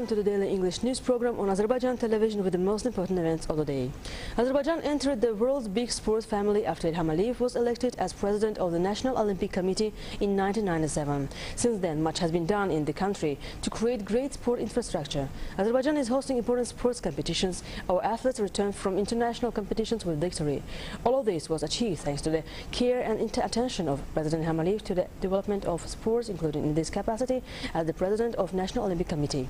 welcome to the Daily English News Program on Azerbaijan television with the most important events of the day. Azerbaijan entered the world's big sports family after Ilham Aliyev was elected as president of the National Olympic Committee in 1997. Since then, much has been done in the country to create great sport infrastructure. Azerbaijan is hosting important sports competitions. Our athletes returned from international competitions with victory. All of this was achieved thanks to the care and attention of President Ilham Aliyev to the development of sports, including in this capacity as the president of National Olympic Committee.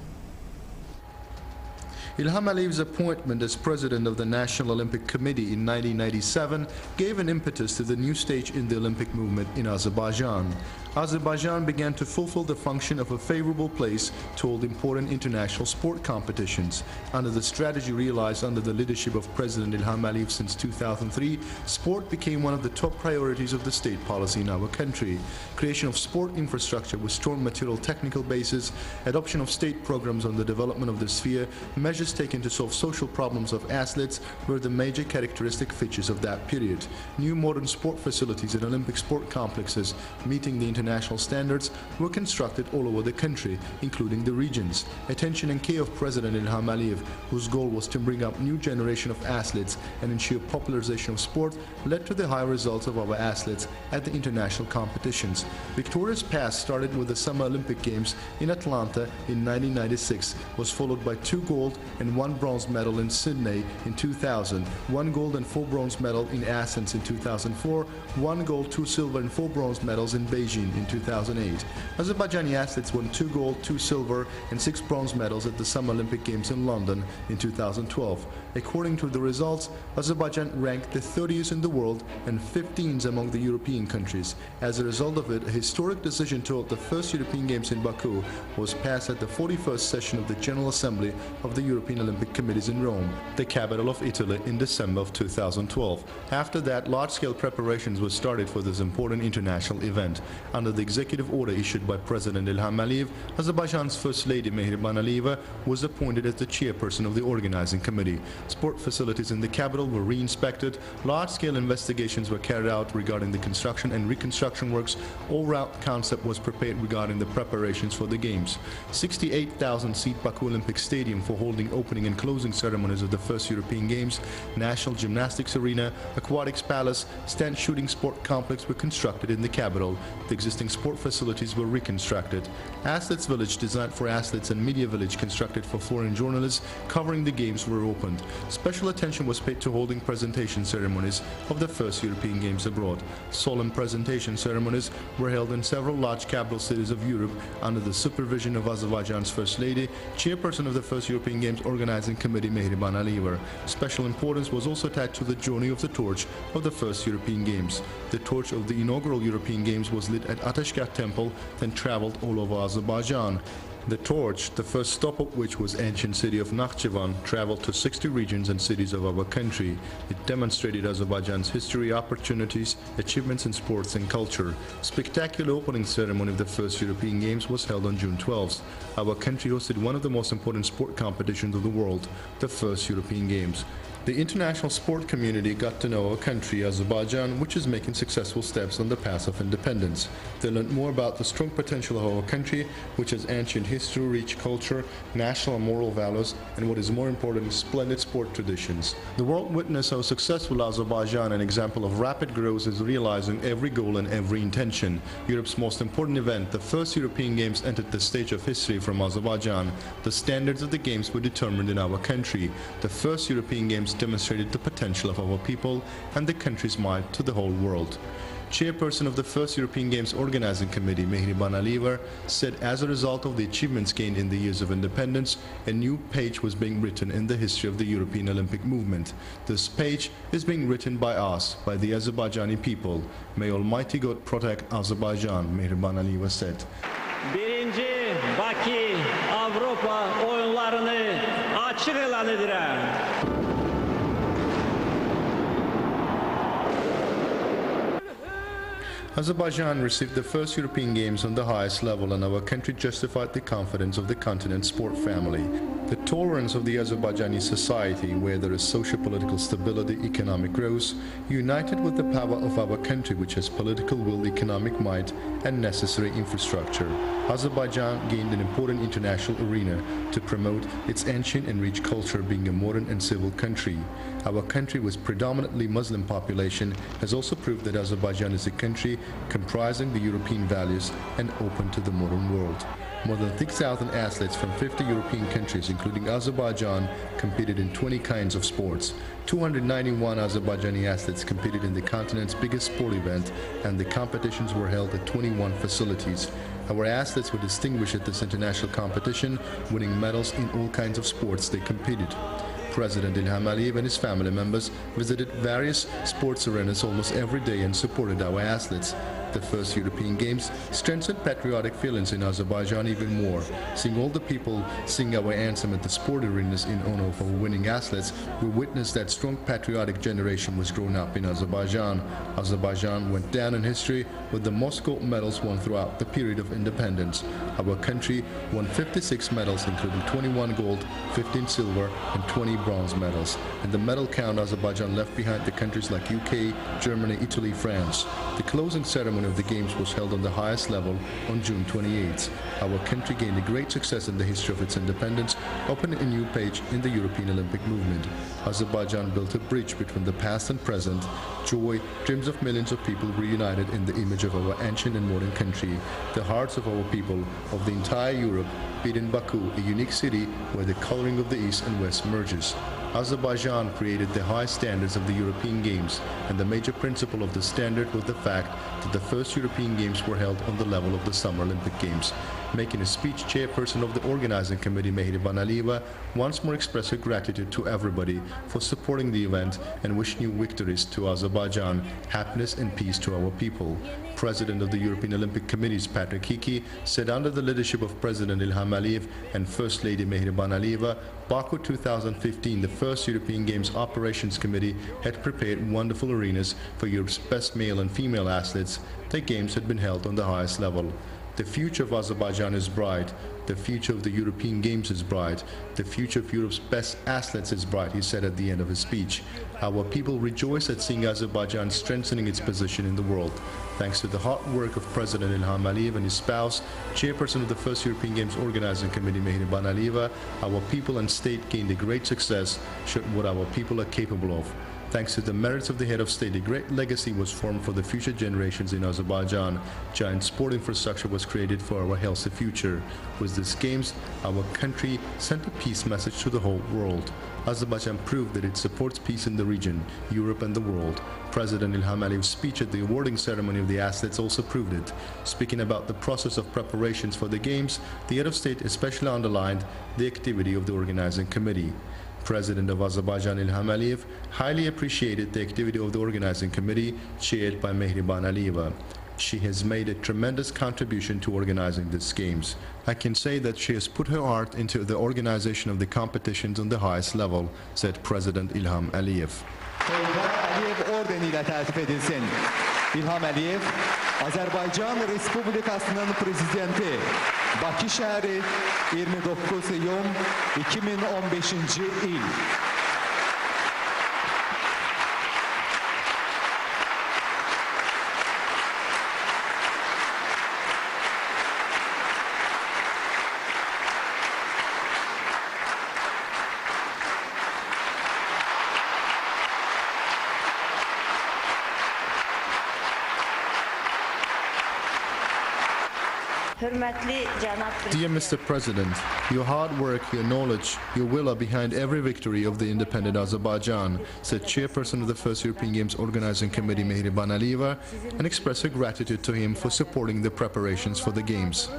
Ilham Aliyev's appointment as president of the National Olympic Committee in 1997 gave an impetus to the new stage in the Olympic movement in Azerbaijan. Azerbaijan began to fulfill the function of a favorable place to hold important international sport competitions. Under the strategy realized under the leadership of President Ilham Aliyev since 2003, sport became one of the top priorities of the state policy in our country. Creation of sport infrastructure with strong material technical basis, adoption of state programs on the development of the sphere, measures taken to solve social problems of athletes were the major characteristic features of that period. New modern sport facilities and Olympic sport complexes meeting the international standards were constructed all over the country, including the regions. Attention and care of President Ilham Aliyev, whose goal was to bring up new generation of athletes and ensure popularization of sport, led to the high results of our athletes at the international competitions. Victoria's past started with the Summer Olympic Games in Atlanta in 1996, was followed by 2 gold and 1 bronze medal in Sydney in 2000, 1 gold and 4 bronze medal in Athens in 2004, 1 gold, 2 silver and 4 bronze medals in Beijing in 2008. Azerbaijani athletes won 2 gold, 2 silver and 6 bronze medals at the Summer Olympic Games in London in 2012. According to the results, Azerbaijan ranked the 30th in the world and 15th among the European countries. As a result of it, a historic decision to hold the first European Games in Baku was passed at the 41st session of the General Assembly of the European Olympic Committees in Rome, the capital of Italy, in December of 2012. After that, large-scale preparations were started for this important international event. Under the executive order issued by President Ilham Aliyev, Azerbaijan's First Lady Mehriban Aliyeva was appointed as the chairperson of the organizing committee. Sport facilities in the capital were re-inspected, large-scale investigations were carried out regarding the construction and reconstruction works, all-round concept was prepared regarding the preparations for the Games. 68,000-seat Baku Olympic Stadium for holding opening and closing ceremonies of the first European Games, National Gymnastics Arena, Aquatics Palace, stand shooting sport complex were constructed in the capital. The existing sport facilities were reconstructed. Athletes Village, designed for athletes, and Media Village, constructed for foreign journalists covering the Games, were opened. Special attention was paid to holding presentation ceremonies of the first European Games abroad. Solemn presentation ceremonies were held in several large capital cities of Europe under the supervision of Azerbaijan's First Lady, chairperson of the first European Games organizing committee Mehriban Aliyeva. Special importance was also attached to the journey of the torch of the first European Games. The torch of the inaugural European Games was lit at Atashgah Temple, then traveled all over Azerbaijan. The torch, the first stop of which was ancient city of Nakhchivan, traveled to 60 regions and cities of our country. It demonstrated Azerbaijan's history, opportunities, achievements in sports and culture. Spectacular opening ceremony of the first European Games was held on June 12th. Our country hosted one of the most important sport competitions of the world, the first European Games. The international sport community got to know our country, Azerbaijan, which is making successful steps on the path of independence. They learned more about the strong potential of our country, which has ancient history, rich culture, national and moral values, and what is more important, splendid sport traditions. The world witnessed how successful Azerbaijan, an example of rapid growth, is realizing every goal and every intention. Europe's most important event, the first European Games, entered the stage of history from Azerbaijan. The standards of the Games were determined in our country. The first European Games demonstrated the potential of our people and the country's might to the whole world. Chairperson of the first European Games organizing committee, Mehriban Aliyeva, said as a result of the achievements gained in the years of independence, a new page was being written in the history of the European Olympic movement. This page is being written by us, by the Azerbaijani people. May Almighty God protect Azerbaijan, Mehriban Aliyeva said. Birinci Bakı Avrupa oyunlarını açık elan edirəm. Azerbaijan received the first European Games on the highest level, and our country justified the confidence of the continent's sport family. The tolerance of the Azerbaijani society, where there is socio-political stability, economic growth, united with the power of our country, which has political will, economic might, and necessary infrastructure. Azerbaijan gained an important international arena to promote its ancient and rich culture, being a modern and civil country. Our country, with predominantly Muslim population, has also proved that Azerbaijan is a country comprising the European values and open to the modern world. More than 6,000 athletes from 50 European countries, including Azerbaijan, competed in 20 kinds of sports. 291 Azerbaijani athletes competed in the continent's biggest sport event, and the competitions were held at 21 facilities. Our athletes were distinguished at this international competition, winning medals in all kinds of sports they competed. President Ilham Aliyev and his family members visited various sports arenas almost every day and supported our athletes. The first European Games strengthened patriotic feelings in Azerbaijan even more. Seeing all the people sing our anthem at the sport arenas in honor of our winning athletes, we witnessed that strong patriotic generation was grown up in Azerbaijan. Azerbaijan went down in history with the most gold medals won throughout the period of independence. Our country won 56 medals, including 21 gold, 15 silver, and 20 bronze medals. In the medal count, Azerbaijan left behind the countries like UK, Germany, Italy, France. The closing ceremony of the Games was held on the highest level on June 28th. Our country gained a great success in the history of its independence, opening a new page in the European Olympic movement. Azerbaijan built a bridge between the past and present. Joy, dreams of millions of people reunited in the image of our ancient and modern country. The hearts of our people, of the entire Europe, beat in Baku, a unique city where the coloring of the East and West merges. Azerbaijan created the high standards of the European Games, and the major principle of the standard was the fact that the first European Games were held on the level of the Summer Olympic Games. Making a speech, chairperson of the organizing committee, Mehriban Aliyeva, once more expressed her gratitude to everybody for supporting the event and wished new victories to Azerbaijan, happiness and peace to our people. President of the European Olympic Committees, Patrick Hickey, said under the leadership of President Ilham Aliyev and First Lady Mehriban Aliyeva, Baku 2015, the first European Games Operations Committee, had prepared wonderful arenas for Europe's best male and female athletes. The Games had been held on the highest level. The future of Azerbaijan is bright. The future of the European Games is bright. The future of Europe's best athletes is bright, he said at the end of his speech. Our people rejoice at seeing Azerbaijan strengthening its position in the world. Thanks to the hard work of President Ilham Aliyev and his spouse, chairperson of the first European Games Organizing Committee, Mehriban Aliyeva, our people and state gained a great success, showing what our people are capable of. Thanks to the merits of the head of state, a great legacy was formed for the future generations in Azerbaijan. Giant sport infrastructure was created for our healthy future. With these games, our country sent a peace message to the whole world. Azerbaijan proved that it supports peace in the region, Europe and the world. President Ilham Aliyev's speech at the awarding ceremony of the athletes also proved it. Speaking about the process of preparations for the Games, the head of state especially underlined the activity of the organizing committee. President of Azerbaijan Ilham Aliyev highly appreciated the activity of the organizing committee chaired by Mehriban Aliyeva. She has made a tremendous contribution to organizing these games. I can say that she has put her heart into the organization of the competitions on the highest level, said President Ilham Aliyev. Aliyev ordeniyle tertip edilsin. İlham Aliyev, Azerbaycan Respublikası'nın prezidenti. Bakı şehri 29 iyun 2015 il. Dear Mr. President, your hard work, your knowledge, your will are behind every victory of the independent Azerbaijan, said chairperson of the first European Games Organizing Committee, Mehriban Aliyeva, and expressed her gratitude to him for supporting the preparations for the Games.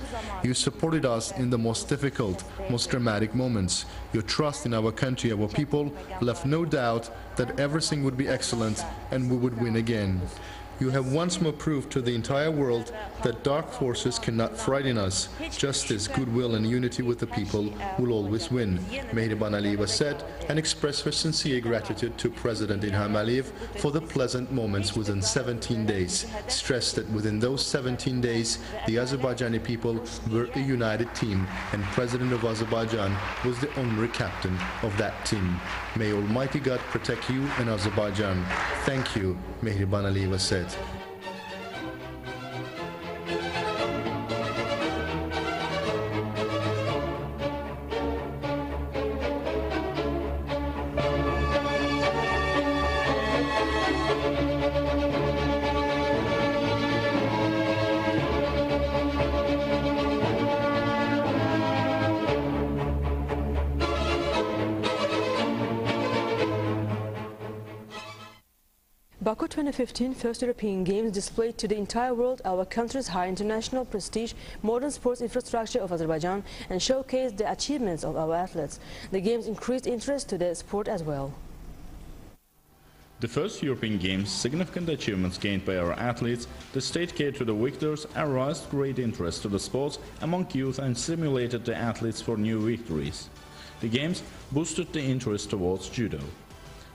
You supported us in the most difficult, most dramatic moments. Your trust in our country, our people, left no doubt that everything would be excellent and we would win again. You have once more proved to the entire world that dark forces cannot frighten us. Justice, goodwill and unity with the people will always win, Mehriban Aliyeva said, and expressed her sincere gratitude to President Ilham Aliyev for the pleasant moments within 17 days, stressed that within those 17 days, the Azerbaijani people were a united team and President of Azerbaijan was the honorary captain of that team. May Almighty God protect you and Azerbaijan. Thank you, Mehriban Aliyeva said. Baku 2015 First European Games displayed to the entire world our country's high international prestige, modern sports infrastructure of Azerbaijan and showcased the achievements of our athletes. The Games increased interest to the sport as well. The first European Games, significant achievements gained by our athletes, the state care to the victors, aroused great interest to the sports among youth and stimulated the athletes for new victories. The Games boosted the interest towards judo.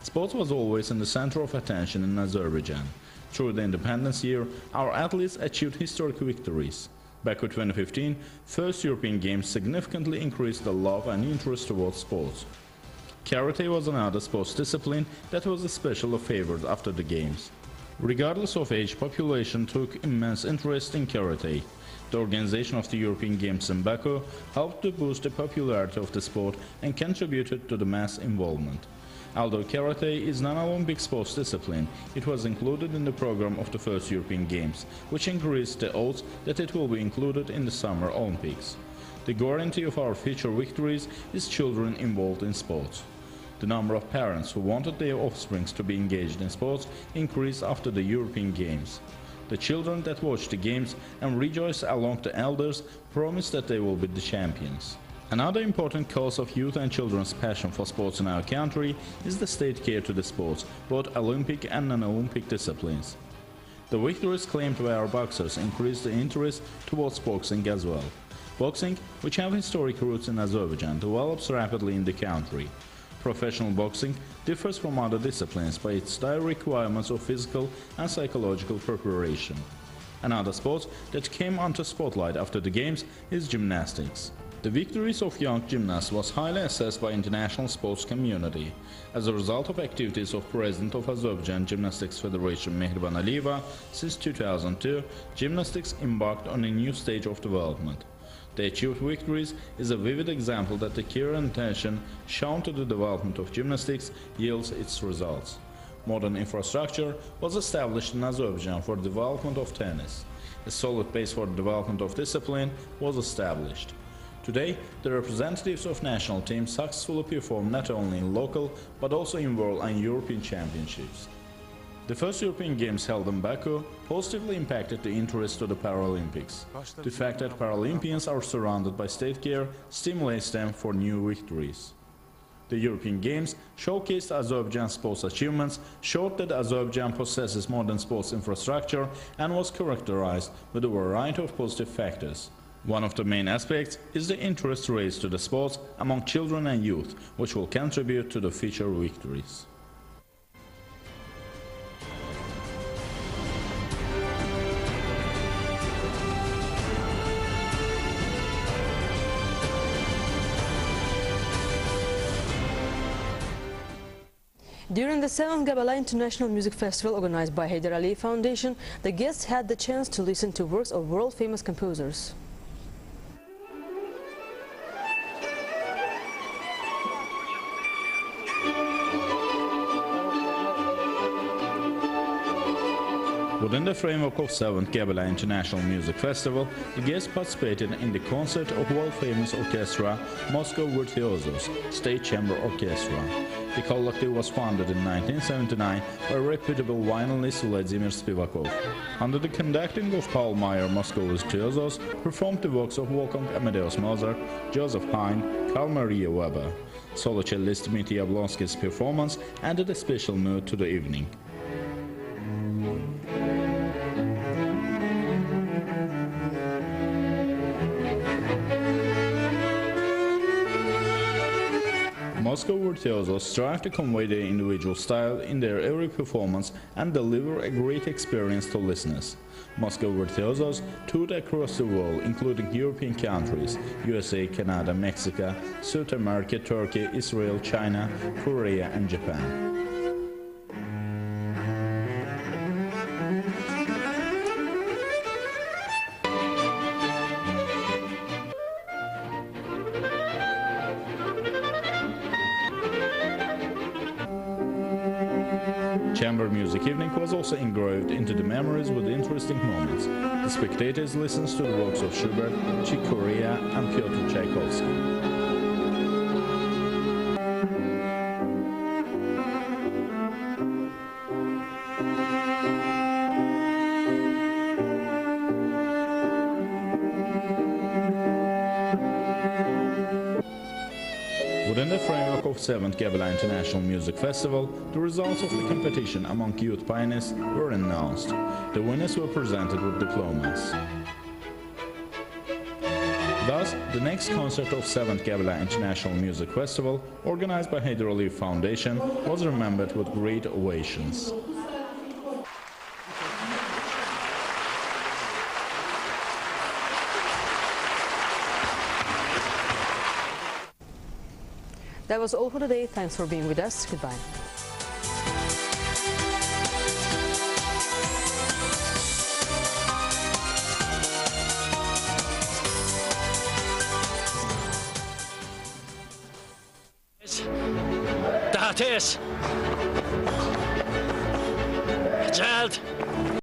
Sports was always in the center of attention in Azerbaijan. Through the independence year, our athletes achieved historic victories. Baku 2015, first European Games significantly increased the love and interest towards sports. Karate was another sports discipline that was especially favored after the Games. Regardless of age, population took immense interest in karate. The organization of the European Games in Baku helped to boost the popularity of the sport and contributed to the mass involvement. Although karate is non-Olympic sports discipline, it was included in the program of the first European Games, which increased the odds that it will be included in the Summer Olympics. The guarantee of our future victories is children involved in sports. The number of parents who wanted their offspring to be engaged in sports increased after the European Games. The children that watched the Games and rejoiced along the elders promised that they will be the champions. Another important cause of youth and children's passion for sports in our country is the state care to the sports, both Olympic and non-Olympic disciplines. The victories claimed by our boxers increased the interest towards boxing as well. Boxing, which have historic roots in Azerbaijan, develops rapidly in the country. Professional boxing differs from other disciplines by its dire requirements of physical and psychological preparation. Another sport that came onto spotlight after the Games is gymnastics. The victories of young gymnasts was highly assessed by international sports community. As a result of activities of President of Azerbaijan Gymnastics Federation Mehriban Aliyeva, since 2002, gymnastics embarked on a new stage of development. The achieved victories is a vivid example that the care and attention shown to the development of gymnastics yields its results. Modern infrastructure was established in Azerbaijan for the development of tennis. A solid base for the development of discipline was established. Today, the representatives of national teams successfully perform not only in local but also in world and European championships. The first European Games held in Baku positively impacted the interest to the Paralympics. The fact that Paralympians are surrounded by state care stimulates them for new victories. The European Games showcased Azerbaijan's sports achievements, showed that Azerbaijan possesses modern sports infrastructure and was characterized with a variety of positive factors. One of the main aspects is the interest raised to the sports among children and youth, which will contribute to the future victories. During the 7th Gabala International Music Festival organized by Heydar Aliyev Foundation, the guests had the chance to listen to works of world-famous composers. Within the framework of 7th Gabala International Music Festival, the guests participated in the concert of world-famous orchestra Moscow Virtuosos State Chamber Orchestra. The collective was founded in 1979 by reputable violinist Vladimir Spivakov. Under the conducting of Paul Meyer, Moscow Virtuosos performed the works of Wolfgang Amadeus Mozart, Joseph Haydn, Carl Maria Weber. Solo cellist Dmitry Yablonsky's performance added a special mood to the evening. Moscow virtuosos strive to convey their individual style in their every performance and deliver a great experience to listeners. Moscow virtuosos toured across the world, including European countries, USA, Canada, Mexico, South America, Turkey, Israel, China, Korea and Japan. Chamber Music Evening was also engraved into the memories with interesting moments. The spectators listened to the works of Schubert, Chick Corea and Pyotr Tchaikovsky. Within the framework of 7th Gabala International Music Festival, the results of the competition among youth pioneers were announced. The winners were presented with diplomas. Thus, the next concert of 7th Gabala International Music Festival, organized by Hyder Aliyev Foundation, was remembered with great ovations. That was all for today. Thanks for being with us. Goodbye. That is. Child.